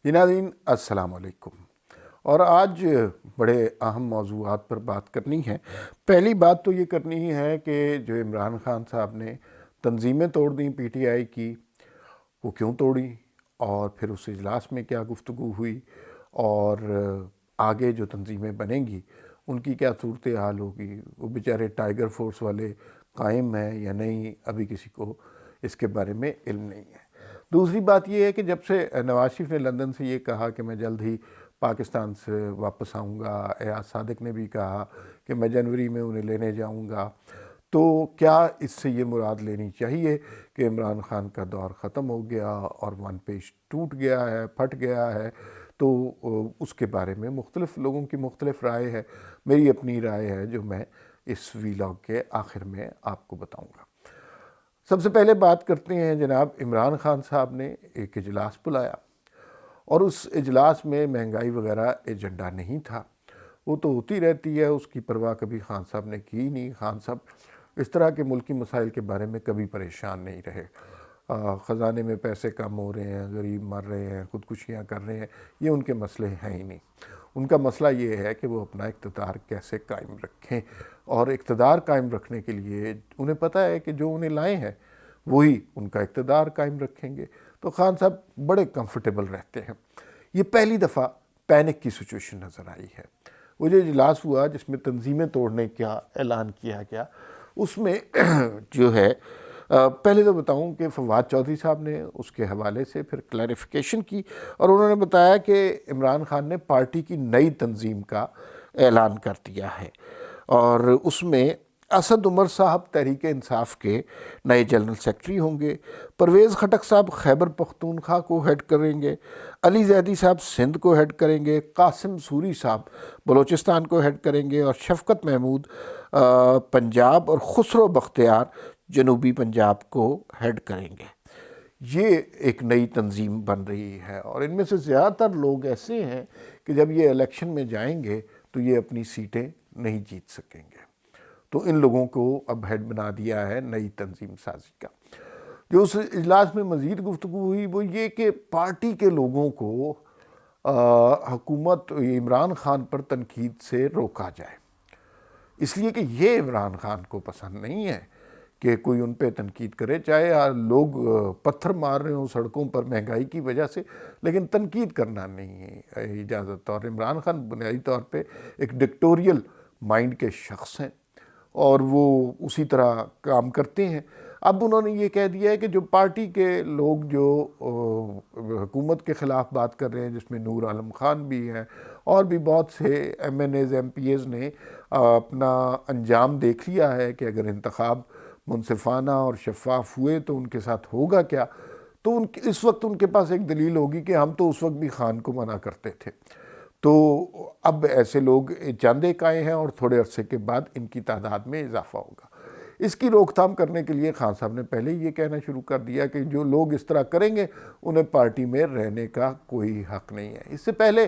جی ناظرین السلام علیکم۔ اور آج بڑے اہم موضوعات پر بات کرنی ہے۔ پہلی بات تو یہ کرنی ہی ہے کہ جو عمران خان صاحب نے تنظیمیں توڑ دیں پی ٹی آئی کی، وہ کیوں توڑی، اور پھر اس اجلاس میں کیا گفتگو ہوئی، اور آگے جو تنظیمیں بنیں گی ان کی کیا صورتحال ہوگی، وہ بیچارے ٹائیگر فورس والے قائم ہیں یا نہیں، ابھی کسی کو اس کے بارے میں علم نہیں ہے۔ دوسری بات یہ ہے کہ جب سے نواز شریف نے لندن سے یہ کہا کہ میں جلد ہی پاکستان سے واپس آؤں گا، ایاز صادق نے بھی کہا کہ میں جنوری میں انہیں لینے جاؤں گا، تو کیا اس سے یہ مراد لینی چاہیے کہ عمران خان کا دور ختم ہو گیا اور ون پیج ٹوٹ گیا ہے، پھٹ گیا ہے؟ تو اس کے بارے میں مختلف لوگوں کی مختلف رائے ہے۔ میری اپنی رائے ہے جو میں اس ویلاگ کے آخر میں آپ کو بتاؤں گا۔ سب سے پہلے بات کرتے ہیں جناب، عمران خان صاحب نے ایک اجلاس بلایا اور اس اجلاس میں مہنگائی وغیرہ ایجنڈا نہیں تھا۔ وہ تو ہوتی رہتی ہے، اس کی پرواہ کبھی خان صاحب نے کی نہیں۔ خان صاحب اس طرح کے ملکی مسائل کے بارے میں کبھی پریشان نہیں رہے۔ خزانے میں پیسے کم ہو رہے ہیں، غریب مر رہے ہیں، خودکشیاں کر رہے ہیں، یہ ان کے مسئلے ہیں ہی نہیں۔ ان کا مسئلہ یہ ہے کہ وہ اپنا اقتدار کیسے قائم رکھیں، اور اقتدار قائم رکھنے کے لیے انہیں پتہ ہے کہ جو انہیں لائے ہیں وہی ان کا اقتدار قائم رکھیں گے۔ تو خان صاحب بڑے کمفرٹیبل رہتے ہیں۔ یہ پہلی دفعہ پینک کی سچویشن نظر آئی ہے۔ وہ جو اجلاس ہوا جس میں تنظیمیں توڑنے کا اعلان کیا گیا، اس میں جو ہے پہلے تو بتاؤں کہ فواد چودھری صاحب نے اس کے حوالے سے پھر کلیریفیکیشن کی، اور انہوں نے بتایا کہ عمران خان نے پارٹی کی نئی تنظیم کا اعلان کر دیا ہے، اور اس میں اسد عمر صاحب تحریک انصاف کے نئے جنرل سیکرٹری ہوں گے، پرویز خٹک صاحب خیبر پختونخوا کو ہیڈ کریں گے، علی زیدی صاحب سندھ کو ہیڈ کریں گے، قاسم سوری صاحب بلوچستان کو ہیڈ کریں گے، اور شفقت محمود پنجاب اور خسرو بختیار جنوبی پنجاب کو ہیڈ کریں گے۔ یہ ایک نئی تنظیم بن رہی ہے، اور ان میں سے زیادہ تر لوگ ایسے ہیں کہ جب یہ الیکشن میں جائیں گے تو یہ اپنی سیٹیں نہیں جیت سکیں گے۔ تو ان لوگوں کو اب ہیڈ بنا دیا ہے نئی تنظیم سازی کا۔ جو اس اجلاس میں مزید گفتگو ہوئی وہ یہ کہ پارٹی کے لوگوں کو حکومت عمران خان پر تنقید سے روکا جائے، اس لیے کہ یہ عمران خان کو پسند نہیں ہے کہ کوئی ان پہ تنقید کرے، چاہے لوگ پتھر مار رہے ہوں سڑکوں پر مہنگائی کی وجہ سے، لیکن تنقید کرنا نہیں ہے اجازت۔ اور عمران خان بنیادی طور پہ ایک ڈکٹوریل مائنڈ کے شخص ہیں، اور وہ اسی طرح کام کرتے ہیں۔ اب انہوں نے یہ کہہ دیا ہے کہ جو پارٹی کے لوگ جو حکومت کے خلاف بات کر رہے ہیں، جس میں نور عالم خان بھی ہیں اور بھی بہت سے MNAs MPAs نے اپنا انجام دیکھ لیا ہے کہ اگر انتخاب منصفانہ اور شفاف ہوئے تو ان کے ساتھ ہوگا کیا، تو اس وقت ان کے پاس ایک دلیل ہوگی کہ ہم تو اس وقت بھی خان کو منع کرتے تھے۔ تو اب ایسے لوگ چند ایک آئے ہیں، اور تھوڑے عرصے کے بعد ان کی تعداد میں اضافہ ہوگا۔ اس کی روک تھام کرنے کے لیے خان صاحب نے پہلے یہ کہنا شروع کر دیا کہ جو لوگ اس طرح کریں گے انہیں پارٹی میں رہنے کا کوئی حق نہیں ہے۔ اس سے پہلے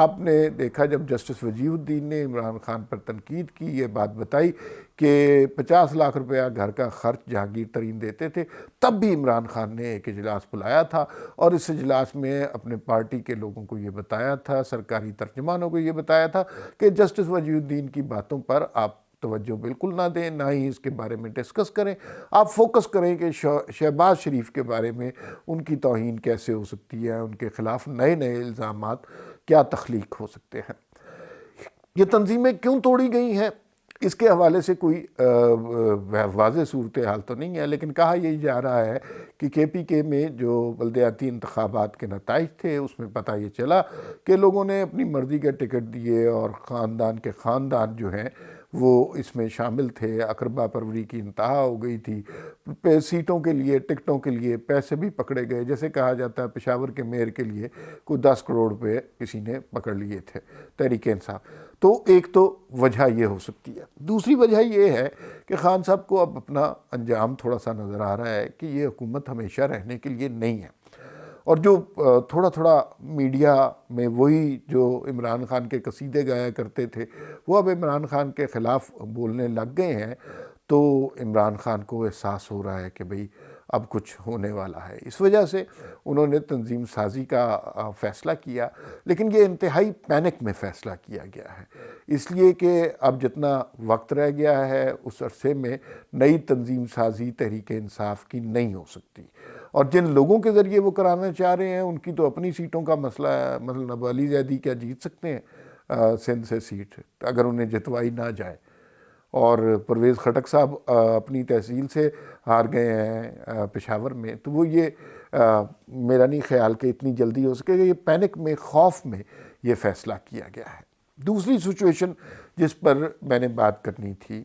آپ نے دیکھا جب جسٹس وجیہ الدین نے عمران خان پر تنقید کی، یہ بات بتائی کہ 50 لاکھ روپیہ گھر کا خرچ جہانگیر ترین دیتے تھے، تب بھی عمران خان نے ایک اجلاس بلایا تھا، اور اس اجلاس میں اپنے پارٹی کے لوگوں کو یہ بتایا تھا، سرکاری ترجمانوں کو یہ بتایا تھا کہ جسٹس وجیہ الدین کی باتوں پر آپ توجہ بالکل نہ دیں، نہ ہی اس کے بارے میں ڈسکس کریں۔ آپ فوکس کریں کہ شہباز شریف کے بارے میں ان کی توہین کیسے ہو سکتی ہے، ان کے خلاف نئے نئے الزامات کیا تخلیق ہو سکتے ہیں۔ یہ تنظیمیں کیوں توڑی گئی ہیں، اس کے حوالے سے کوئی واضح صورتحال تو نہیں ہے، لیکن کہا یہی جا رہا ہے کہ کے پی کے میں جو بلدیاتی انتخابات کے نتائج تھے اس میں پتہ یہ چلا کہ لوگوں نے اپنی مرضی کے ٹکٹ دیے، اور خاندان کے خاندان جو ہیں وہ اس میں شامل تھے۔ اقربا پروری کی انتہا ہو گئی تھی، سیٹوں کے لیے، ٹکٹوں کے لیے پیسے بھی پکڑے گئے، جیسے کہا جاتا ہے پشاور کے میئر کے لیے کوئی 10 کروڑ روپے کسی نے پکڑ لیے تھے تحریک انصاف۔ تو ایک تو وجہ یہ ہو سکتی ہے۔ دوسری وجہ یہ ہے کہ خان صاحب کو اب اپنا انجام تھوڑا سا نظر آ رہا ہے کہ یہ حکومت ہمیشہ رہنے کے لیے نہیں ہے، اور جو تھوڑا تھوڑا میڈیا میں وہی جو عمران خان کے قصیدے گایا کرتے تھے وہ اب عمران خان کے خلاف بولنے لگ گئے ہیں، تو عمران خان کو احساس ہو رہا ہے کہ بھئی اب کچھ ہونے والا ہے۔ اس وجہ سے انہوں نے تنظیم سازی کا فیصلہ کیا، لیکن یہ انتہائی پینک میں فیصلہ کیا گیا ہے، اس لیے کہ اب جتنا وقت رہ گیا ہے اس عرصے میں نئی تنظیم سازی تحریک انصاف کی نہیں ہو سکتی، اور جن لوگوں کے ذریعے وہ کرانا چاہ رہے ہیں ان کی تو اپنی سیٹوں کا مسئلہ ہے۔ مطلب علی زیدی کیا جیت سکتے ہیں سندھ سے سیٹ اگر انہیں جتوائی نہ جائے، اور پرویز خٹک صاحب اپنی تحصیل سے ہار گئے ہیں پشاور میں، تو وہ یہ میرا نہیں خیال کہ اتنی جلدی ہو سکے گا۔ یہ پینک میں، خوف میں یہ فیصلہ کیا گیا ہے۔ دوسری سچویشن جس پر میں نے بات کرنی تھی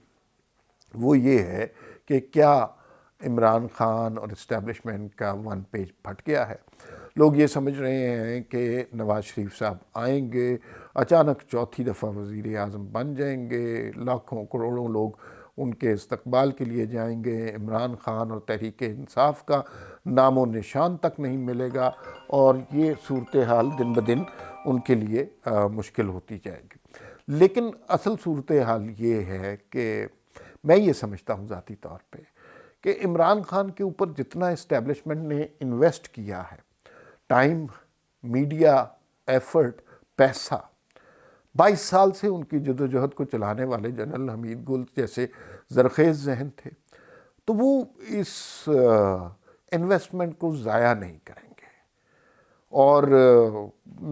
وہ یہ ہے کہ کیا عمران خان اور اسٹیبلشمنٹ کا ون پیج پھٹ گیا ہے؟ لوگ یہ سمجھ رہے ہیں کہ نواز شریف صاحب آئیں گے، اچانک چوتھی دفعہ وزیر اعظم بن جائیں گے، لاکھوں کروڑوں لوگ ان کے استقبال کے لیے جائیں گے، عمران خان اور تحریک انصاف کا نام و نشان تک نہیں ملے گا، اور یہ صورتحال دن بدن ان کے لیے مشکل ہوتی جائے گی۔ لیکن اصل صورتحال یہ ہے کہ میں یہ سمجھتا ہوں ذاتی طور پہ کہ عمران خان کے اوپر جتنا اسٹیبلشمنٹ نے انویسٹ کیا ہے، ٹائم، میڈیا، ایفرٹ، پیسہ، 22 سال سے ان کی جدوجہد کو چلانے والے جنرل حمید گل جیسے زرخیز ذہن تھے، تو وہ اس انویسٹمنٹ کو ضائع نہیں کریں گے۔ اور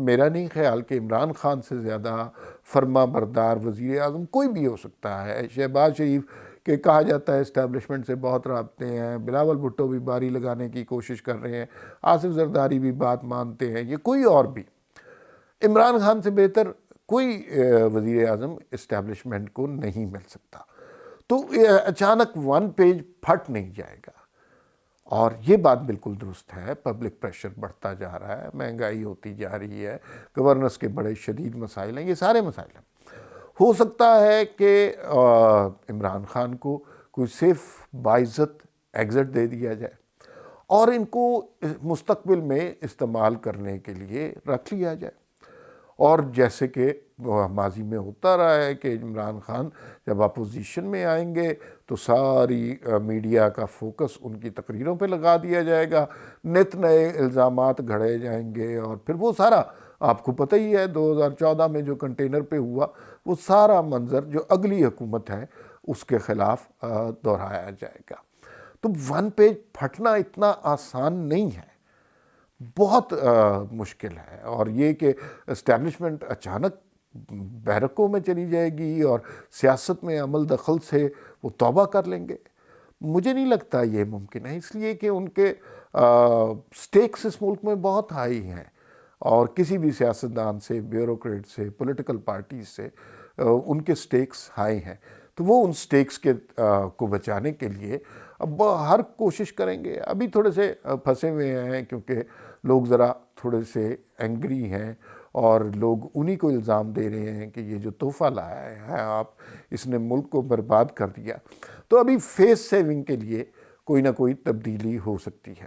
میرا نہیں خیال کہ عمران خان سے زیادہ فرما بردار وزیر اعظم کوئی بھی ہو سکتا ہے۔ شہباز شریف کہ کہا جاتا ہے اسٹیبلشمنٹ سے بہت رابطے ہیں، بلاول بھٹو بھی باری لگانے کی کوشش کر رہے ہیں، آصف زرداری بھی بات مانتے ہیں، یہ کوئی اور بھی۔ عمران خان سے بہتر کوئی وزیر اعظم اسٹیبلشمنٹ کو نہیں مل سکتا، تو اچانک ون پیج پھٹ نہیں جائے گا۔ اور یہ بات بالکل درست ہے، پبلک پریشر بڑھتا جا رہا ہے، مہنگائی ہوتی جا رہی ہے، گورننس کے بڑے شدید مسائل ہیں، یہ سارے مسائل ہیں۔ ہو سکتا ہے کہ عمران خان کو کوئی صرف باعزت ایگزٹ دے دیا جائے اور ان کو مستقبل میں استعمال کرنے کے لیے رکھ لیا جائے، اور جیسے کہ ماضی میں ہوتا رہا ہے کہ عمران خان جب اپوزیشن میں آئیں گے تو ساری میڈیا کا فوکس ان کی تقریروں پہ لگا دیا جائے گا، نت نئے الزامات گھڑے جائیں گے، اور پھر وہ سارا آپ کو پتہ ہی ہے 2014 میں جو کنٹینر پہ ہوا، وہ سارا منظر جو اگلی حکومت ہے اس کے خلاف دہرایا جائے گا۔ تو ون پیج پھٹنا اتنا آسان نہیں ہے، بہت مشکل ہے، اور یہ کہ اسٹیبلشمنٹ اچانک بیرکوں میں چلی جائے گی اور سیاست میں عمل دخل سے وہ توبہ کر لیں گے، مجھے نہیں لگتا یہ ممکن ہے، اس لیے کہ ان کے سٹیکس اس ملک میں بہت ہائی ہیں، اور کسی بھی سیاستدان سے، بیوروکریٹ سے، پولیٹیکل پارٹیز سے ان کے سٹیکس ہائی ہیں، تو وہ ان سٹیکس کو بچانے کے لیے اب ہر کوشش کریں گے۔ ابھی تھوڑے سے پھنسے ہوئے ہیں کیونکہ لوگ ذرا تھوڑے سے اینگری ہیں، اور لوگ انہی کو الزام دے رہے ہیں کہ یہ جو تحفہ لایا ہے آپ، اس نے ملک کو برباد کر دیا، تو ابھی فیس سیونگ کے لیے کوئی نہ کوئی تبدیلی ہو سکتی ہے۔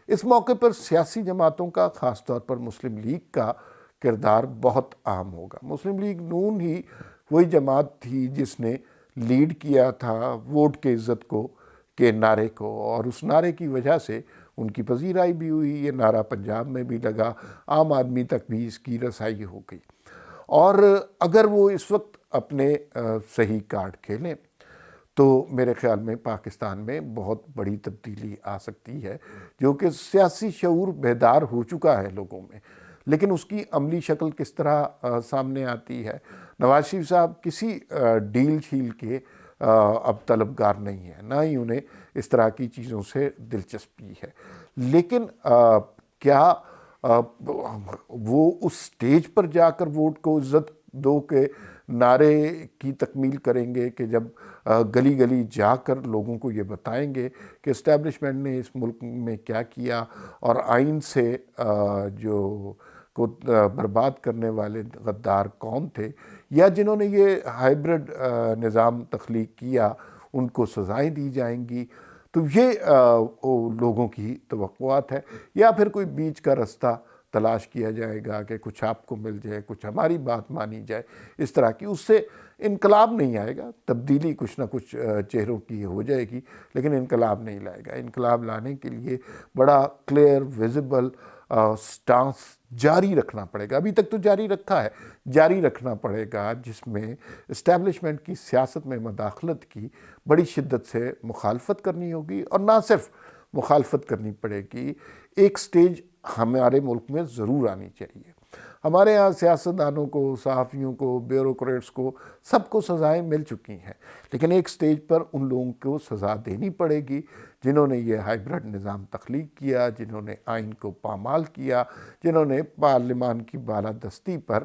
اس موقع پر سیاسی جماعتوں کا، خاص طور پر مسلم لیگ کا کردار بہت اہم ہوگا۔ مسلم لیگ نون ہی وہی جماعت تھی جس نے لیڈ کیا تھا ووٹ کے عزت کو کے نعرے کو، اور اس نعرے کی وجہ سے ان کی پذیرائی بھی ہوئی، یہ نعرہ پنجاب میں بھی لگا، عام آدمی تک بھی اس کی رسائی ہو گئی۔ اور اگر وہ اس وقت اپنے صحیح کارڈ کھیلیں تو میرے خیال میں پاکستان میں بہت بڑی تبدیلی آ سکتی ہے، جو کہ سیاسی شعور بیدار ہو چکا ہے لوگوں میں، لیکن اس کی عملی شکل کس طرح سامنے آتی ہے۔ نواز شریف صاحب کسی ڈیل شیل کے اب طلبگار نہیں ہیں، نہ ہی انہیں اس طرح کی چیزوں سے دلچسپی ہے، لیکن کیا وہ اس سٹیج پر جا کر ووٹ کو عزت دو کے نعرے کی تکمیل کریں گے کہ جب گلی گلی جا کر لوگوں کو یہ بتائیں گے کہ اسٹیبلشمنٹ نے اس ملک میں کیا کیا، اور آئین سے جو کو برباد کرنے والے غدار کون تھے، یا جنہوں نے یہ ہائبرڈ نظام تخلیق کیا ان کو سزائیں دی جائیں گی، تو یہ لوگوں کی توقعات ہے، یا پھر کوئی بیچ کا رستہ تلاش کیا جائے گا کہ کچھ آپ کو مل جائے، کچھ ہماری بات مانی جائے، اس طرح کی، اس سے انقلاب نہیں آئے گا، تبدیلی کچھ نہ کچھ چہروں کی ہو جائے گی، لیکن انقلاب نہیں لائے گا۔ انقلاب لانے کے لیے بڑا کلیئر ویزیبل سٹانس جاری رکھنا پڑے گا، ابھی تک تو جاری رکھا ہے، جاری رکھنا پڑے گا، جس میں اسٹیبلشمنٹ کی سیاست میں مداخلت کی بڑی شدت سے مخالفت کرنی ہوگی، اور نہ صرف مخالفت کرنی پڑے گی، ایک سٹیج ہمارے ملک میں ضرور آنی چاہیے۔ ہمارے ہاں سیاستدانوں کو، صحافیوں کو، بیوروکریٹس کو، سب کو سزائیں مل چکی ہیں، لیکن ایک سٹیج پر ان لوگوں کو سزا دینی پڑے گی جنہوں نے یہ ہائیبرڈ نظام تخلیق کیا، جنہوں نے آئین کو پامال کیا، جنہوں نے پارلیمان کی بالادستی پر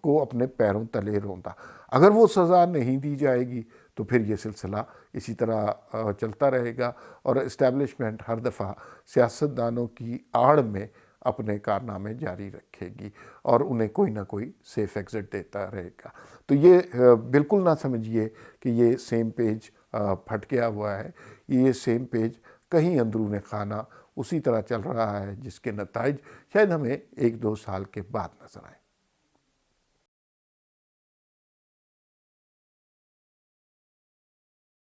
کو اپنے پیروں تلے روندا۔ اگر وہ سزا نہیں دی جائے گی تو پھر یہ سلسلہ اسی طرح چلتا رہے گا، اور اسٹیبلشمنٹ ہر دفعہ سیاستدانوں کی آڑ میں اپنے کارنامے جاری رکھے گی اور انہیں کوئی نہ کوئی سیف ایگزٹ دیتا رہے گا۔ تو یہ بالکل نہ سمجھیے کہ یہ سیم پیج پھٹ گیا ہوا ہے، یہ سیم پیج کہیں اندرون خانہ اسی طرح چل رہا ہے، جس کے نتائج شاید ہمیں 1-2 سال کے بعد نظر آئیں۔